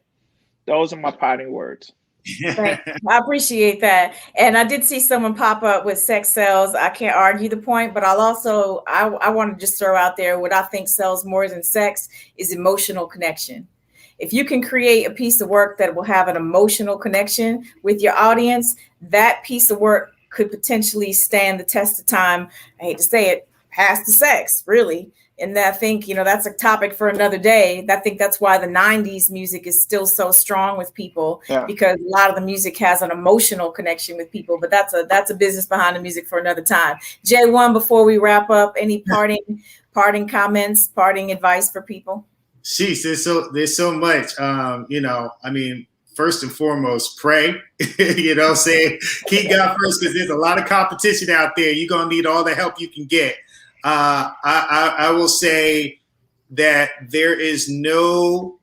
Those are my parting words. Right. I appreciate that. And I did see someone pop up with sex sells. I can't argue the point, but I want to just throw out there what I think sells more than sex is emotional connection. If you can create a piece of work that will have an emotional connection with your audience, that piece of work could potentially stand the test of time. I hate to say it, past the sex, really. And I think, that's a topic for another day. I think that's why the 90s music is still so strong with people, because a lot of the music has an emotional connection with people. But that's a business behind the music for another time. J1, before we wrap up, any parting comments, parting advice for people? Sheesh, there's so much. First and foremost, pray. Say keep God first, because there's a lot of competition out there. You're gonna need all the help you can get. I will say that there's no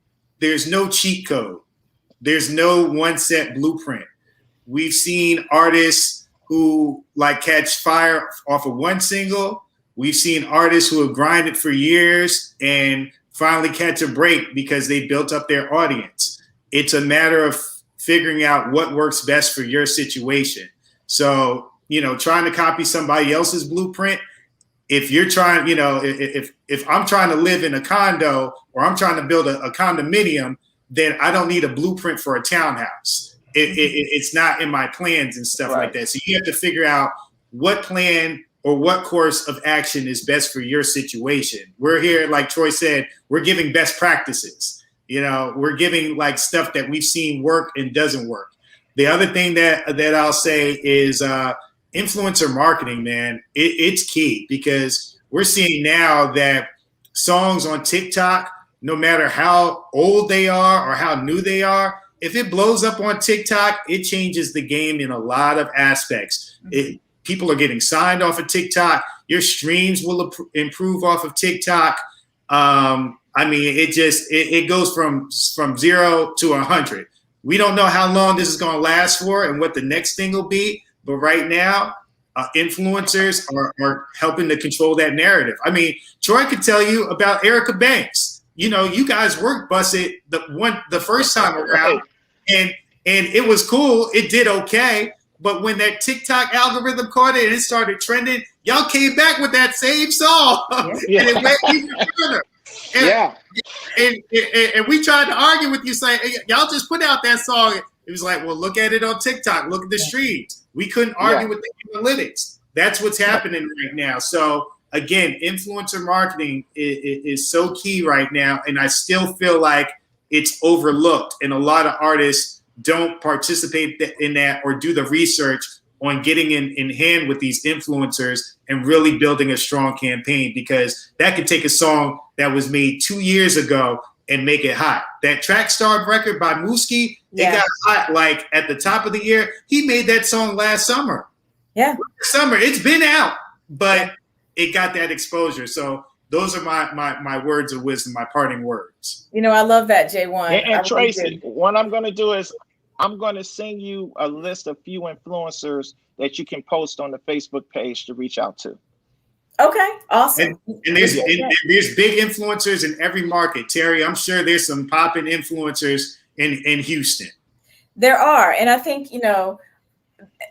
cheat code. There's no one set blueprint. We've seen artists who catch fire off of one single. We've seen artists who have grinded for years and finally catch a break because they built up their audience. It's a matter of figuring out what works best for your situation. So, trying to copy somebody else's blueprint, if you're trying, if I'm trying to live in a condo or I'm trying to build a condominium, then I don't need a blueprint for a townhouse. It's not in my plans and stuff like that. So you have to figure out what plan or what course of action is best for your situation. We're here, like Troy said, we're giving best practices. We're giving stuff that we've seen work and doesn't work. The other thing that I'll say is influencer marketing, man. It's key, because we're seeing now that songs on TikTok, no matter how old they are or how new they are, if it blows up on TikTok, it changes the game in a lot of aspects. People are getting signed off of TikTok. Your streams will improve off of TikTok. It goes from 0 to 100. We don't know how long this is going to last for and what the next thing will be. But right now, influencers are helping to control that narrative. Troy could tell you about Erica Banks. You guys worked busted the first time around, and it was cool. It did okay. But when that TikTok algorithm caught it and it started trending, y'all came back with that same song, and it went even further. And we tried to argue with you, saying, hey, y'all just put out that song. It was like, well, look at it on TikTok. Look at the streams. We couldn't argue with the analytics. That's what's happening right now. So again, influencer marketing is so key right now. And I still feel like it's overlooked. And a lot of artists don't participate in that or do the research on getting in hand with these influencers and really building a strong campaign, because that could take a song that was made 2 years ago and make it hot. That Track Star record by Mooski, it got hot at the top of the year. He made that song last summer. Yeah. Summer. It's been out, but it got that exposure. So those are my words of wisdom, my parting words. I love that, J1. And Tracy, what I'm going to do is I'm going to send you a list of few influencers that you can post on the Facebook page to reach out to. Okay, awesome. And there's big influencers in every market. Terry, I'm sure there's some popping influencers in Houston. There are. And I think,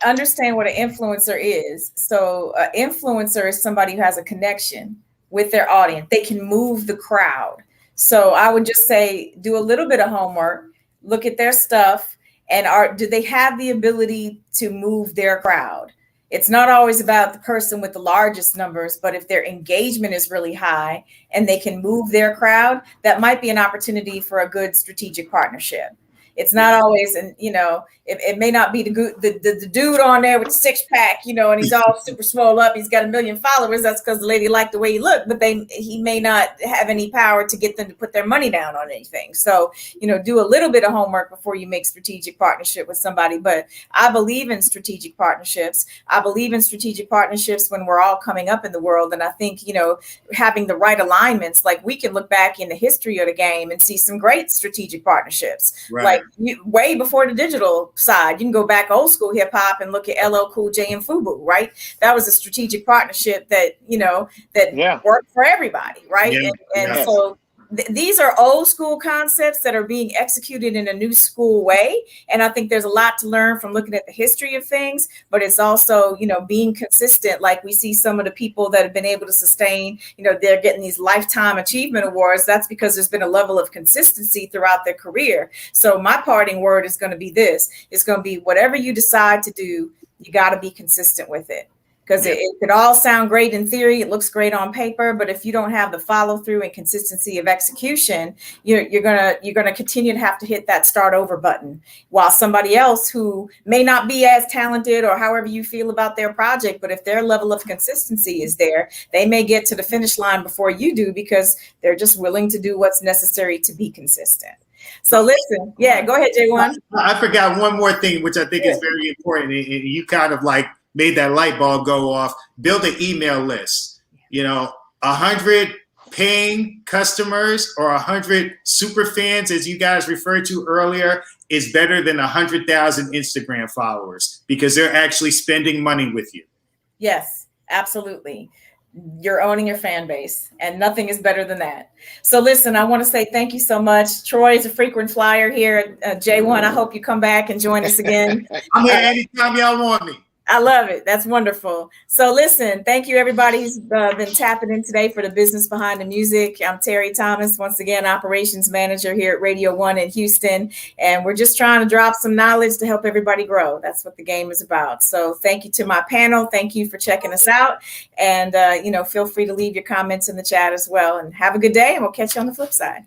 understand what an influencer is. So an influencer is somebody who has a connection with their audience. They can move the crowd. So I would just say, do a little bit of homework, look at their stuff, and do they have the ability to move their crowd? It's not always about the person with the largest numbers, but if their engagement is really high and they can move their crowd, that might be an opportunity for a good strategic partnership. It's not always, and it may not be the dude on there with the 6-pack, and he's all super swole up. He's got 1 million followers. That's because the lady liked the way he looked, but he may not have any power to get them to put their money down on anything. So, do a little bit of homework before you make strategic partnership with somebody. But I believe in strategic partnerships. I believe in strategic partnerships when we're all coming up in the world. And I think, having the right alignments, like we can look back in the history of the game and see some great strategic partnerships. Right. Way before the digital side, you can go back old school hip hop and look at LL Cool J and FUBU, right? That was a strategic partnership that worked for everybody, right? Yeah. So these are old school concepts that are being executed in a new school way. And I think there's a lot to learn from looking at the history of things, but it's also, being consistent. Like we see some of the people that have been able to sustain, they're getting these lifetime achievement awards. That's because there's been a level of consistency throughout their career. So my parting word is going to be this. It's going to be whatever you decide to do, you got to be consistent with it. because it could all sound great in theory. It looks great on paper, but if you don't have the follow through and consistency of execution, you're gonna continue to have to hit that start over button, while somebody else who may not be as talented or however you feel about their project, but if their level of consistency is there, they may get to the finish line before you do because they're just willing to do what's necessary to be consistent. So listen, go ahead, J1. I forgot one more thing, which I think is very important. And you kind of like made that light bulb go off. Build an email list. 100 paying customers or 100 super fans, as you guys referred to earlier, is better than 100,000 Instagram followers because they're actually spending money with you. Yes, absolutely. You're owning your fan base, and nothing is better than that. So listen, I want to say thank you so much. Troy is a frequent flyer here at J1. I hope you come back and join us again. I'm here anytime y'all want me. I love it. That's wonderful. So listen, thank you everybody who's been tapping in today for the business behind the music. I'm Terri Thomas, once again, operations manager here at Radio 1 in Houston. And we're just trying to drop some knowledge to help everybody grow. That's what the game is about. So thank you to my panel. Thank you for checking us out. And, feel free to leave your comments in the chat as well. And have a good day, and we'll catch you on the flip side.